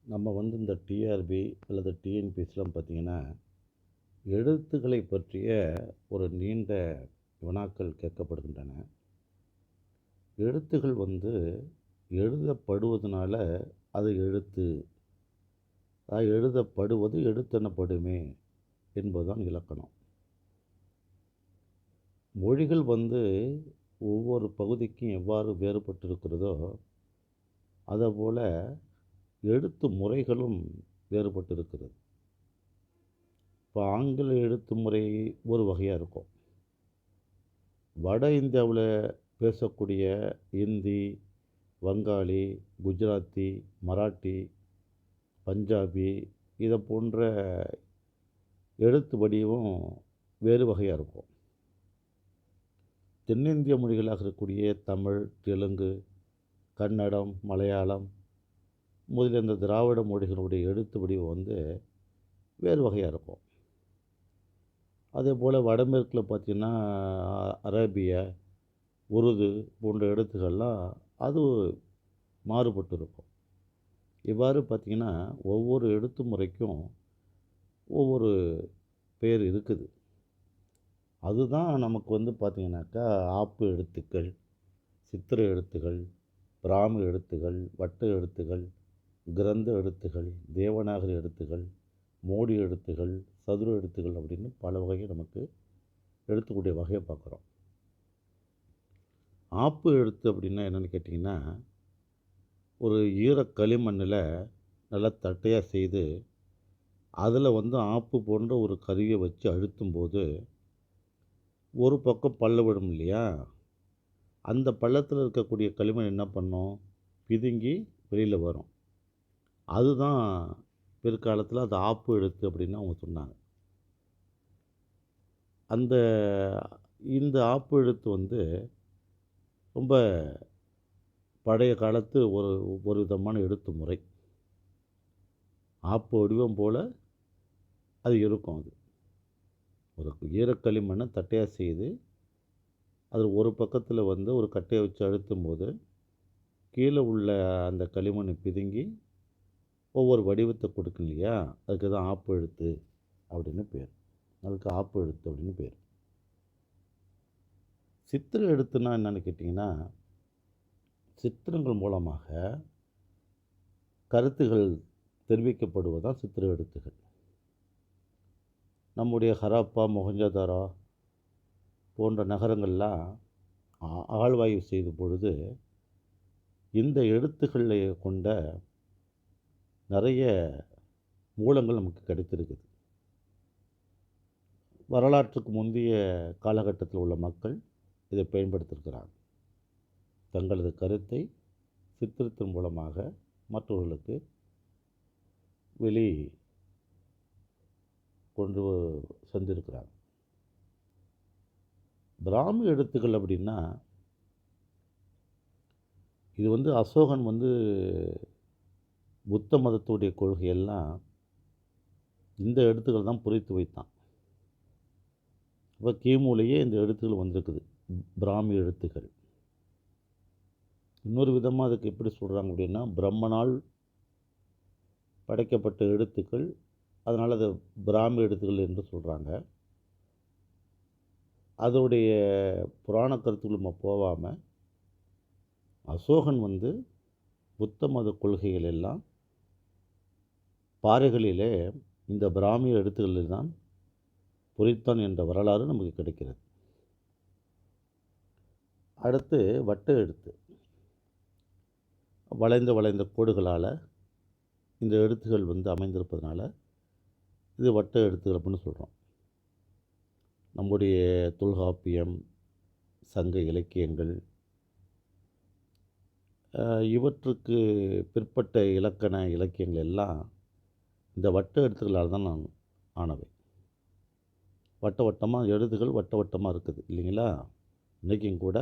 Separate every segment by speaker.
Speaker 1: நம்ம இந்த டிஆர்பி அல்லது டிஎன்பிஎஸ்சிலாம் பார்த்தீங்கன்னா, எழுத்துக்களை பற்றிய ஒரு நீண்ட வினாக்கள் கேட்கப்படுகின்றன. எழுத்துகள் எழுதப்படுவதனால அது எழுத்து. எழுதப்படுவது எழுத்தெனப்படுமே என்பதுதான் இலக்கணம். மொழிகள் ஒவ்வொரு பகுதிக்கும் எவ்வாறு வேறுபட்டிருக்கிறதோ, அதேபோல எழுத்து முறைகளும் வேறுபட்டிருக்கிறது. இப்போ ஆங்கில எழுத்து முறை ஒரு வகையாக இருக்கும். வட இந்தியாவில் பேசக்கூடிய இந்தி, வங்காளி, குஜராத்தி, மராட்டி, பஞ்சாபி இதை போன்ற எழுத்து வடிவம் வேறு வகையாக இருக்கும். தென்னிந்திய மொழிகளாக இருக்கக்கூடிய தமிழ், தெலுங்கு, கன்னடம், மலையாளம் முதலிய இந்த திராவிட மொழிகளுடைய எழுத்து வடிவம் வேறு வகையாக இருக்கும். அதேபோல் வடமேற்கில் பார்த்திங்கன்னா அரேபிய, உருது போன்ற எழுத்துக்கள்லாம் அது மாறுபட்டு இருக்கும். இவ்வாறு பார்த்திங்கன்னா ஒவ்வொரு எழுத்து முறைக்கும் ஒவ்வொரு பேர் இருக்குது. அதுதான் நமக்கு பார்த்திங்கனாக்கா ஆப்பு எழுத்துக்கள், சித்திர எழுத்துகள், பிராமி எழுத்துகள், வட்ட எழுத்துகள், கிரந்த எழுத்துகள், தேவநாகரி எழுத்துகள், மோடி எழுத்துகள், சதுர எழுத்துகள் அப்படின்னு பல வகையை நமக்கு எழுத்துக்கூடிய வகையை பார்க்குறோம். ஆப்பு எழுத்து அப்படின்னா என்னென்னு கேட்டிங்கன்னா, ஒரு ஈரக்களிமண்ணில் நல்லா தட்டையாக செய்து அதில் ஆப்பு போன்ற ஒரு கருவியை வச்சு அழுத்தும்போது ஒரு பக்கம் பள்ள விடும் இல்லையா, அந்த பள்ளத்தில் இருக்கக்கூடிய களிமண் என்ன பண்ணும், பிதுங்கி வெளியில் வரும். அதுதான் பிற்காலத்தில் அது ஆப்பு எழுத்து அப்படின்னு அவங்க சொன்னாங்க. இந்த ஆப்பு எழுத்து ரொம்ப பழைய காலத்து ஒரு விதமான எழுத்து முறை. ஆப்பு வடிவம் போல் அது இருக்கும். ஒரு ஈரக்களிமண்ணை தட்டையாக செய்து அதில் ஒரு பக்கத்தில் ஒரு கட்டையை வச்சு அழுத்தும்போது கீழே உள்ள அந்த களிமண்ணை பிதுங்கி ஒவ்வொரு வடிவத்தை கொடுக்கும் இல்லையா, அதுக்கு தான் ஆப்பு எழுத்து அப்படின்னு பேர். அதுக்கு ஆப்பு எழுத்து அப்படின்னு பேர். சித்திர எழுத்துனா என்னென்னு கேட்டிங்கன்னா, சித்திரங்கள் மூலமாக கருத்துகள் தெரிவிக்கப்படுவதுதான் சித்திர எழுத்துகள். நம்முடைய ஹரப்பா, மொஹஞ்சதாரோ போன்ற நகரங்கள்லாம் அகழ்வாய்வு செய்த பொழுது இந்த எழுத்துக்களை கொண்ட நிறைய மூலங்கள் நமக்கு கிடைத்திருக்குது. வரலாற்றுக்கு முந்தைய காலகட்டத்தில் உள்ள மக்கள் இதை பயன்படுத்தியிருக்கிறாங்க. தங்களது கருத்தை சித்திரத்தின் மூலமாக மற்றவர்களுக்கு வெளி கொண்டு சென்றிருக்கிறாங்க. பிராமி எழுத்துக்கள் அப்படின்னா, இது அசோகன் புத்த மதத்துடைய கொள்கையெல்லாம் இந்த எழுத்துக்கள் தான் பொறித்து வைத்தான். இப்போ கிமுலேயே இந்த எழுத்துக்கள் வந்திருக்குது, பிராமி எழுத்துக்கள். இன்னொரு விதமாக அதுக்கு எப்படி சொல்கிறாங்க அப்படின்னா, பிரம்மனால் படைக்கப்பட்ட எழுத்துக்கள், அதனால் அதை பிராமி எழுத்துக்கள் என்று சொல்கிறாங்க. அதோடைய புராண கருத்துக்கள் நம்ம போகாமல் அசோகன் புத்த மத கொள்கைகள் எல்லாம் பாறைகளிலே இந்த பிராமிய எழுத்துக்களில் தான் பொறித்தான் என்ற வரலாறு நமக்கு கிடைக்கிறது. அடுத்து வட்ட எழுத்து. வளைந்த வளைந்த கோடுகளால் இந்த எழுத்துகள் அமைந்திருப்பதனால இது வட்ட எழுத்துக்கள் அப்படின்னு சொல்கிறோம். நம்முடைய தொல்காப்பியம், சங்க இலக்கியங்கள் இவற்றுக்கு பிற்பட்ட இலக்கண இலக்கியங்கள் எல்லாம் இந்த வட்ட எழுத்துக்களால் தான் ஆனவை. வட்ட வட்டமாக எழுத்துக்கள் வட்ட வட்டமாக இருக்குது இல்லைங்களா. இன்றைக்கும் கூட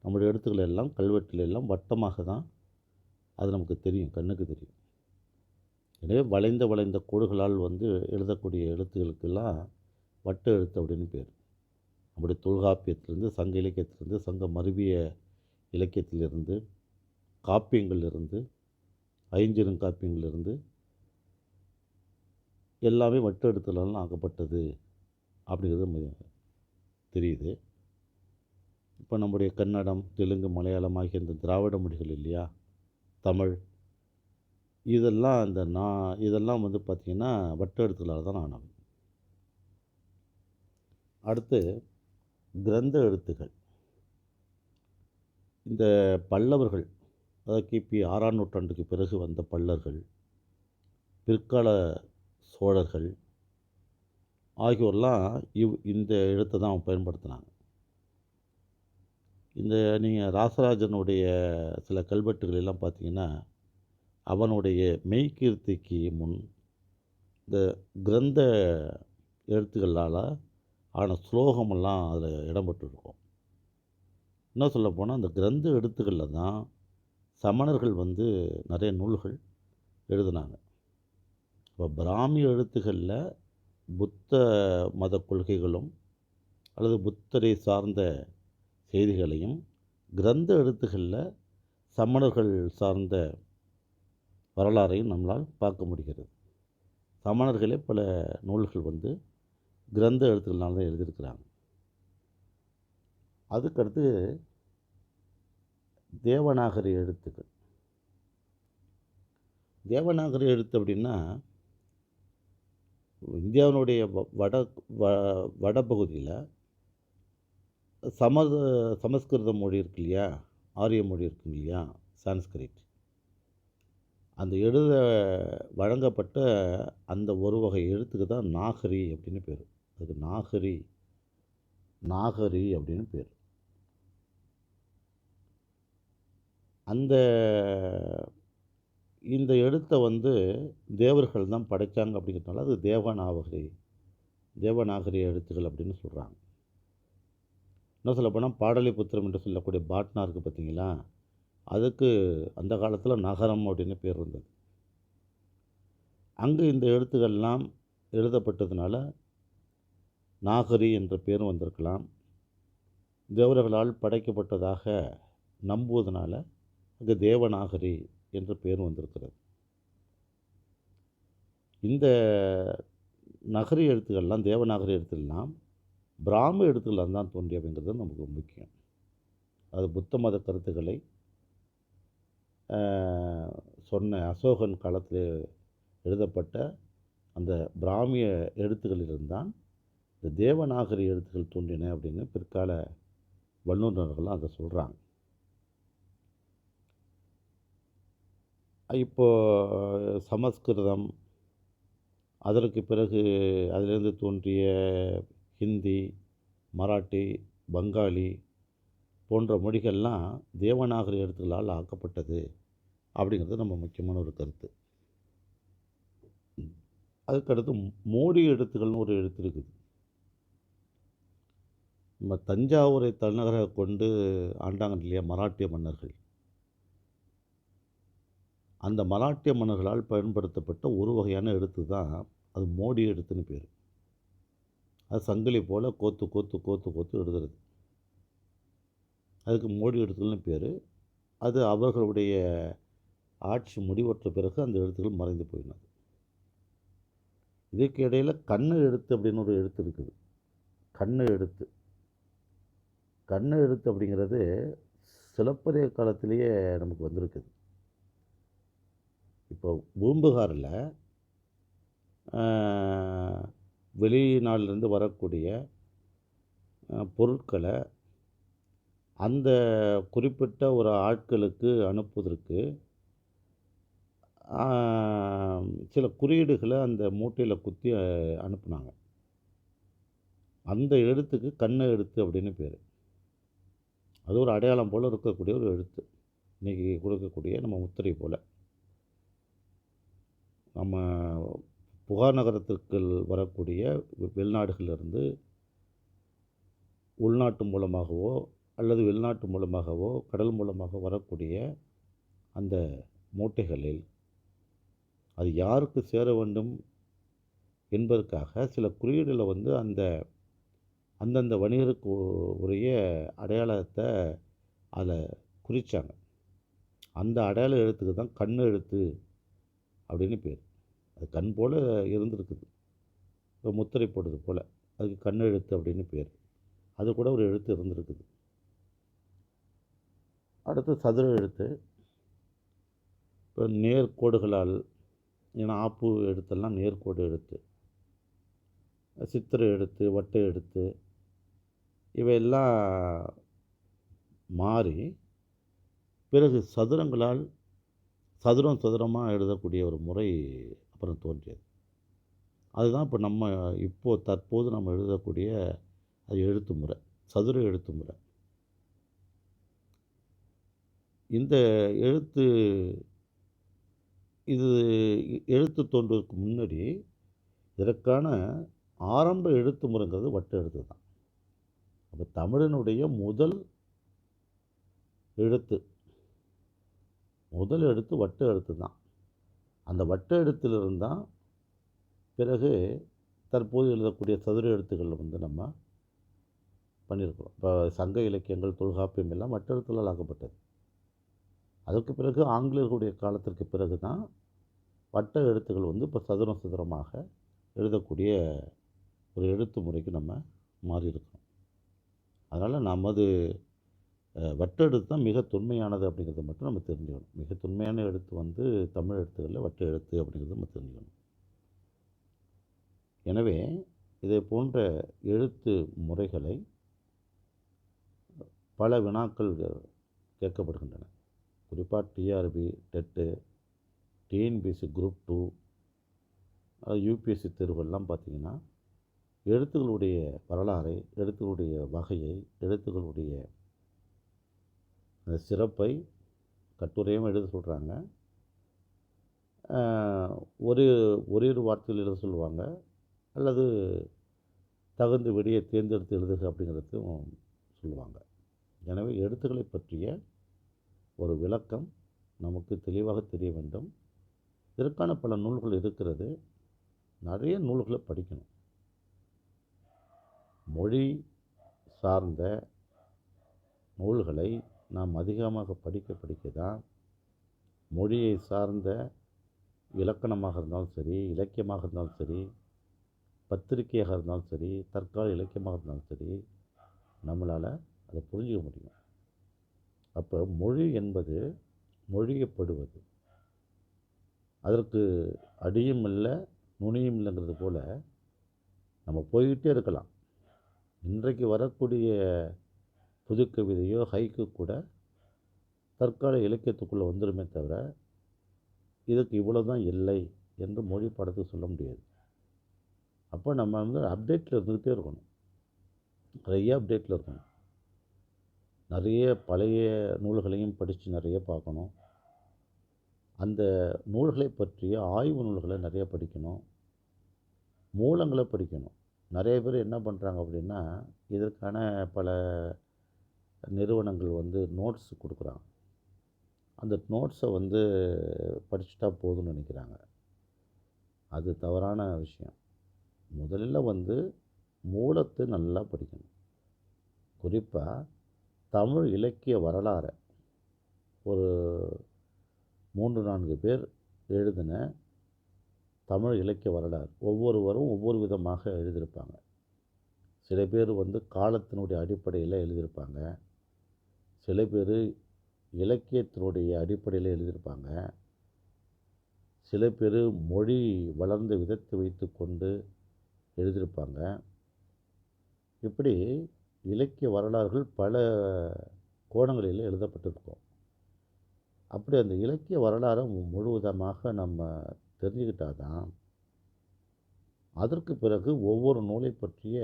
Speaker 1: நம்முடைய எழுத்துக்கள் எல்லாம் கல்வெட்டில் எல்லாம் வட்டமாக தான் அது நமக்கு தெரியும், கண்ணுக்கு தெரியும். எனவே வளைந்த வளைந்த கோடுகளால் எழுதக்கூடிய எழுத்துக்களுக்கெல்லாம் வட்ட எழுத்து அப்படின்னு பேர். நம்முடைய தொல்காப்பியத்திலிருந்து, சங்க இலக்கியத்திலிருந்து, சங்க மருவிய இலக்கியத்திலிருந்து, காப்பியங்களிலிருந்து ஐஞ்சிறுகாப்பியங்களிலிருந்து எல்லாமே வட்டு எழுத்துக்களால் ஆக்கப்பட்டது அப்படிங்கிறது தெரியுது. இப்போ நம்முடைய கன்னடம், தெலுங்கு, மலையாளம் ஆகிய இந்த திராவிட மொழிகள் இல்லையா, தமிழ், இதெல்லாம் வந்து பார்த்திங்கன்னா வட்டு எழுத்துக்களால் தான் ஆனவை. அடுத்து கிரந்த எழுத்துக்கள். இந்த பல்லவர்கள், அதாவது கிபி 6ஆம் நூற்றாண்டுக்கு பிறகு வந்த பல்லர்கள், பிற்கால சோழர்கள் ஆகியோரெலாம் இந்த எழுத்தை தான் பயன்படுத்தினாங்க. இந்த நீங்கள் ராசராஜனுடைய சில கல்வெட்டுகள் எல்லாம் பார்த்தீங்கன்னா, அவனுடைய மெய்கீர்த்திக்கு முன் இந்த கிரந்த எழுத்துக்களால் ஆன ஸ்லோகமெல்லாம் அதில் இடம்பெற்றிருக்கும். இன்னும் சொல்லப்போனால் அந்த கிரந்த எழுத்துக்களில் தான் சமணர்கள் வந்து நிறைய நூல்கள் எழுதினாங்க. இப்போ பிராமிய எழுத்துக்களில் புத்த மத கொள்கைகளும் அல்லது புத்தரை சார்ந்த செய்திகளையும், கிரந்த எழுத்துக்களில் சமணர்கள் சார்ந்த வரலாறையும் நம்மளால் பார்க்க முடிகிறது. சமணர்களே பல நூல்கள் வந்து கிரந்த எழுத்துக்கள்னால தான் எழுதியிருக்கிறாங்க. அதுக்கடுத்து தேவநாகரி எழுத்துக்கள். தேவநாகரி எழுத்து அப்படின்னா, இந்தியாவினுடைய வடபகுதியில் சமஸ்கிருத மொழி இருக்கு இல்லையா, ஆரிய மொழி இருக்கு இல்லையா, சான்ஸ்கிரிட், அந்த எழுத வழங்கப்பட்ட அந்த ஒரு வகை எழுத்துக்கு தான் நாகரி அப்படின்னு பேர். அதுக்கு நாகரி அப்படின்னு பேர். இந்த எழுத்தை வந்து தேவர்கள் தான் படைத்தாங்க அப்படிங்கிறதுனால அது தேவநாகரி எழுத்துக்கள் அப்படின்னு சொல்கிறாங்க. இன்னும் சொல்லப்போனால் பாடலிபுத்திரம் என்று சொல்லக்கூடிய பாட்னா இருக்குது பார்த்தீங்களா, அதுக்கு அந்த காலத்தில் நகரம் அப்படின்னு பேர் இருந்தது. அங்கே இந்த எழுத்துக்கள்லாம் எழுதப்பட்டதுனால நாகரி என்ற பேரும் வந்திருக்கலாம். தேவர்களால் படைக்கப்பட்டதாக நம்புவதனால அங்கே தேவநாகரி என்ற பேரும் வந்திருக்கிறது. இந்த நகரி எழுத்துக்கள்லாம், தேவநாகரி எழுத்துக்கள்லாம் பிராமி எழுத்துக்களால் தான் தோன்றிய அப்படிங்கிறது நமக்கு முக்கியம். அது புத்த மத கருத்துக்களை சொன்ன அசோகன் காலத்தில் எழுதப்பட்ட அந்த பிராமிய எழுத்துக்களிலிருந்தான் இந்த தேவநாகரி எழுத்துக்கள் தோன்றின அப்படின்னு பிற்கால வல்லுநர்கள்லாம் அதை சொல்கிறாங்க. இப்போது சமஸ்கிருதம், அதற்கு பிறகு அதிலிருந்து தோன்றிய ஹிந்தி, மராட்டி, பங்காளி போன்ற மொழிகள்லாம் தேவநாகரி எழுத்துக்களால் ஆக்கப்பட்டது அப்படிங்கிறது நம்ம முக்கியமான ஒரு கருத்து. அதுக்கடுத்து மோடி எழுத்துக்கள்னு ஒரு எழுத்து இருக்குது. நம்ம தஞ்சாவூரை தலைநகராக கொண்டு ஆண்டாங்க இல்லையா மராட்டிய மன்னர்கள், அந்த மராட்டிய மன்னர்களால் பயன்படுத்தப்பட்ட ஒரு வகையான எழுத்து தான் அது மோடி எழுத்துன்னு பேர். அது சங்கிலி போல் கோத்து கோத்து கோத்து கோத்து எழுதுறது, அதுக்கு மோடி எழுத்துக்கள்னு பேர். அது அவர்களுடைய ஆட்சி முடிவற்ற பிறகு அந்த எழுத்துக்கள் மறைந்து போயினது. இதுக்கு இடையில் கண்ண எழுத்து அப்படின்னு ஒரு எழுத்து இருக்குது. கண்ண எழுத்து அப்படிங்கிறது சிலப்பதிக காலத்திலேயே நமக்கு வந்திருக்குது. இப்போ பூம்புகாரில் வெளிநாட்டிலிருந்து வரக்கூடிய பொருட்களை அந்த குறிப்பிட்ட ஒரு ஆட்களுக்கு அனுப்புவதற்கு சில குறியீடுகளை அந்த மூட்டையில் குத்தி அனுப்புனாங்க. அந்த எழுத்துக்கு கண்ண எழுத்து அப்படின்னு பேர். அது ஒரு அடையாளம் போல் இருக்கக்கூடிய ஒரு எழுத்து. இன்றைக்கி கொடுக்கக்கூடிய நம்ம முத்திரை போல். நம்ம புகார் நகரத்திற்கு வரக்கூடிய வெளிநாடுகளிலிருந்து உள்நாட்டு மூலமாகவோ அல்லது வெளிநாட்டு மூலமாகவோ கடல் மூலமாக வரக்கூடிய அந்த மூட்டைகளில் அது யாருக்கு சேர வேண்டும் என்பதற்காக சில குறியீடுகளை வந்து அந்தந்த வணிகருக்கு உரிய அடையாளத்தை அதில் குறித்தாங்க. அந்த அடையாள எழுத்துக்கு தான் கண் எழுத்து அப்படின்னு பேர். அது கண் போல் இருந்திருக்குது. இப்போ முத்திரை போடுறது போல். அதுக்கு கண் எழுத்து அப்படின்னு பேர். அது கூட ஒரு எழுத்து இருந்திருக்குது. அடுத்து சதுர எழுத்து. இப்போ நேர்கோடுகளால், ஏன்னா ஆப்பு எழுத்தெல்லாம் நேர்கோடு எழுத்து. சித்திர எழுத்து, வட்ட எழுத்து இவையெல்லாம் மாறி பிறகு சதுரங்களால் சதுரம் சதுரமாக எழுதக்கூடிய ஒரு முறை அப்புறம் தோன்றியது. அதுதான் இப்போ தற்போது நம்ம எழுதக்கூடிய அது எழுத்து முறை, சதுர எழுத்து முறை. இந்த எழுத்து இது எழுத்து தோன்றுவதற்கு முன்னாடி இதற்கான ஆரம்ப எழுத்து முறைங்கிறது வட்ட எழுத்து தான். அப்போ தமிழனுடைய முதல் எழுத்து வட்ட எழுத்து தான். அந்த வட்ட எழுத்திலிருந்து தான் பிறகு தற்போது எழுதக்கூடிய சதுர எழுத்துக்கள் நம்ம பண்ணியிருக்கிறோம். இப்போ சங்க இலக்கியங்கள், தொல்காப்பியம் எல்லாம் வட்ட எழுத்துக்களால் ஆக்கப்பட்டது. அதற்கு பிறகு ஆங்கிலேயர்களுடைய காலத்திற்கு பிறகு தான் வட்ட எழுத்துக்கள் இப்போ சதுரம் சதுரமாக எழுதக்கூடிய ஒரு எழுத்து முறைக்கு நம்ம மாறி இருக்கோம். அதனால் நமது வட்ட எழுத்து தான் மிக தொன்மையானது அப்படிங்கிறத மட்டும் நம்ம தெரிஞ்சுக்கணும். மிக தொன்மையான எழுத்து தமிழ் எழுத்துக்களில் வட்ட எழுத்து அப்படிங்கிறத நம்ம தெரிஞ்சுக்கணும். எனவே இதை போன்ற எழுத்து முறைகளை பல வினாக்கள் கேட்கப்படுகின்றன. குறிப்பாக TRB, TET, TNPSC group 2, UPSC தேர்வுகள்லாம் பார்த்திங்கன்னா எழுத்துக்களுடைய வரலாறை, எழுத்துக்களுடைய வகையை, எழுத்துக்களுடைய அந்த சிறப்பை கட்டுரையும் எழுத சொல்கிறாங்க. ஒரு வார்த்தையில் எழுத சொல்லுவாங்க, அல்லது தகுந்த விடையை தேர்ந்தெடுத்து எழுதுக அப்படிங்கிறதையும் சொல்லுவாங்க. எனவே எழுத்துக்களை பற்றிய ஒரு விளக்கம் நமக்கு தெளிவாக தெரிய வேண்டும். இதற்கான பல நூல்கள் இருக்கிறது. நிறைய நூல்களை படிக்கணும். மொழி சார்ந்த நூல்களை நாம் அதிகமாக படிக்க தான் மொழியை சார்ந்த இலக்கணமாக இருந்தாலும் சரி, இலக்கியமாக இருந்தாலும் சரி, பத்திரிகையாக இருந்தாலும் சரி, தற்கால இலக்கியமாக இருந்தாலும் சரி, நம்மளால் அதை புரிஞ்சிக்க முடியும். அப்போ மொழி என்பது மொழியப்படுவது. அதற்கு அடியும் இல்லை, நுனியும் இல்லைங்கிறது போல் நம்ம போய்கிட்டே இருக்கலாம். இன்றைக்கு வரக்கூடிய புதுக்கவிதையோ ஹைக்கு கூட தற்கால இலக்கியத்துக்குள்ளே வந்துடுமே தவிர இதுக்கு இவ்வளோ தான் எல்லை என்று மொழி பாடத்துக்கு சொல்ல முடியாது. அப்போ நம்ம அப்டேட்டில் இருந்துக்கிட்டே இருக்கணும். நிறைய அப்டேட்டில் இருக்கணும். நிறைய பழைய நூல்களையும் படித்து நிறைய பார்க்கணும். அந்த நூல்களை பற்றிய ஆய்வு நூல்களை நிறைய படிக்கணும். மூலங்களை படிக்கணும். நிறைய பேர் என்ன பண்ணுறாங்க அப்படின்னா, இதற்கான பல நிறுவனங்கள் நோட்ஸ் கொடுக்குறாங்க. அந்த நோட்ஸை படிச்சுட்டா போதும்னு நினைக்கிறாங்க. அது தவறான விஷயம். முதல்ல மூலத்தை நல்லா படிக்கணும். குறிப்பாக தமிழ் இலக்கிய வரலாறை ஒரு 3-4 பேர் எழுதின தமிழ் இலக்கிய வரலாறு ஒவ்வொருவரும் ஒவ்வொரு விதமாக எழுதியிருப்பாங்க. சில பேர் காலத்தினுடைய அடிப்படையில் எழுதியிருப்பாங்க. சில பேர் இலக்கியத்தினுடைய அடிப்படையில் எழுதியிருப்பாங்க. சில பேர் மொழி வளர்ந்த விதத்தை வைத்து கொண்டு எழுதியிருப்பாங்க. இப்படி இலக்கிய வரலாறுகள் பல கோணங்களில் எழுதப்பட்டிருக்கும். அப்படி அந்த இலக்கிய வரலாறை முழுவதமாக நம்ம தெரிஞ்சுக்கிட்டால் தான் அதற்கு பிறகு ஒவ்வொரு நூலை பற்றிய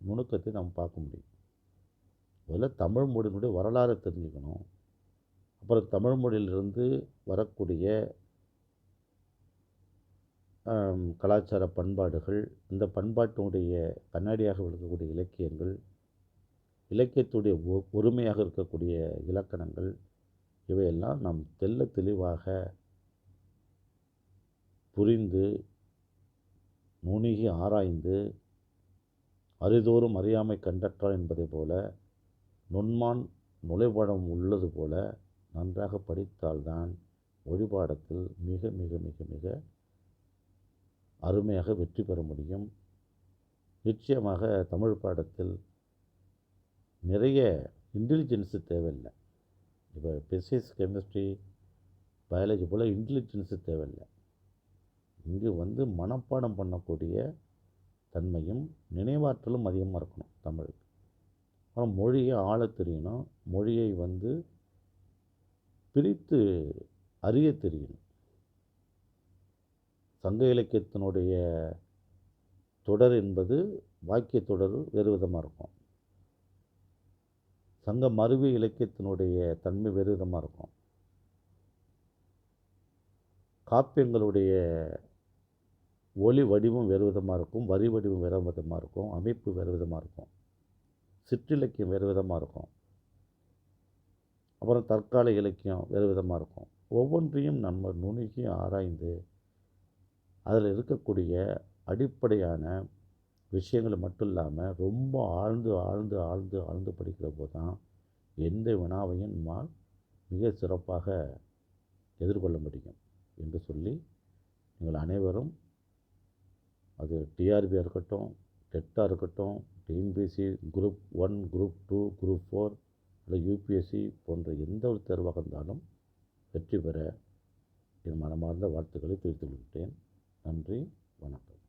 Speaker 1: நுணுக்கத்தை நாம் பார்க்க முடியும். முதல்ல தமிழ் மொழியினுடைய வரலாறை தெரிஞ்சுக்கணும். அப்புறம் தமிழ் மொழியிலிருந்து வரக்கூடிய கலாச்சார பண்பாடுகள், இந்த பண்பாட்டினுடைய கண்ணாடியாக விளக்கக்கூடிய இலக்கியங்கள், இலக்கியத்துடைய ஒருமையாக இருக்கக்கூடிய இலக்கணங்கள், இவையெல்லாம் நாம் தெள்ள தெளிவாக புரிந்து நுணுகி ஆராய்ந்து அறிதோறும் அறியாமை கண்டற்றால் என்பதை போல நுண்மான் நுழைபழம் உள்ளது போல நன்றாக படித்தால்தான் மொழி பாடத்தில் மிக மிக மிக மிக அருமையாக வெற்றி பெற முடியும். நிச்சயமாக தமிழ் பாடத்தில் நிறைய இன்டெலிஜென்ஸு தேவையில்லை. இப்போ பிசிக்ஸ், கெமிஸ்ட்ரி, பயாலஜி போல் இன்டெலிஜென்ஸு தேவையில்லை. இங்கு மனப்பாடம் பண்ணக்கூடிய தன்மையும் நினைவாற்றலும் அதிகமாக இருக்கணும் தமிழுக்கு. அப்புறம் மொழியை ஆளத் தெரியணும். மொழியை பிரித்து அறிய தெரியணும். சங்க இலக்கியத்தினுடைய தொடர் என்பது வாக்கிய தொடர் வேறு விதமாக இருக்கும். சங்க மருவி இலக்கியத்தினுடைய தன்மை வேறு விதமாக இருக்கும். காப்பியங்களுடைய ஒலி வடிவம் வேறு விதமாக இருக்கும். வரி வடிவம் வேறு விதமாக இருக்கும். அமைப்பு வேறு விதமாக இருக்கும். சிற்றிலக்கியம் வேறு விதமாக இருக்கும். அப்புறம் தற்கால இலக்கியம் வேறு விதமாக இருக்கும். ஒவ்வொன்றையும் நம்ம நுணுகி ஆராய்ந்து அதில் இருக்கக்கூடிய அடிப்படையான விஷயங்களை மட்டும் இல்லாமல் ரொம்ப ஆழ்ந்து ஆழ்ந்து ஆழ்ந்து ஆழ்ந்து படிக்கிற போது தான் எந்த வினாவையும் நம்மால் மிக சிறப்பாக எதிர்கொள்ள முடியும் என்று சொல்லி, நீங்கள் அனைவரும் அது டிஆர்பியாக இருக்கட்டும், டெட்டாக இருக்கட்டும், டிஎன்பிஎஸ்சி குரூப் 1, குரூப் 2, குரூப் 4 இல்லை யூபிஎஸ்சி போன்ற எந்த ஒரு தேர்வாக இருந்தாலும் வெற்றி பெற என் மனமார்ந்த வாழ்த்துக்களை தெரிவித்துக் கொள்கிறேன். நன்றி, வணக்கம்.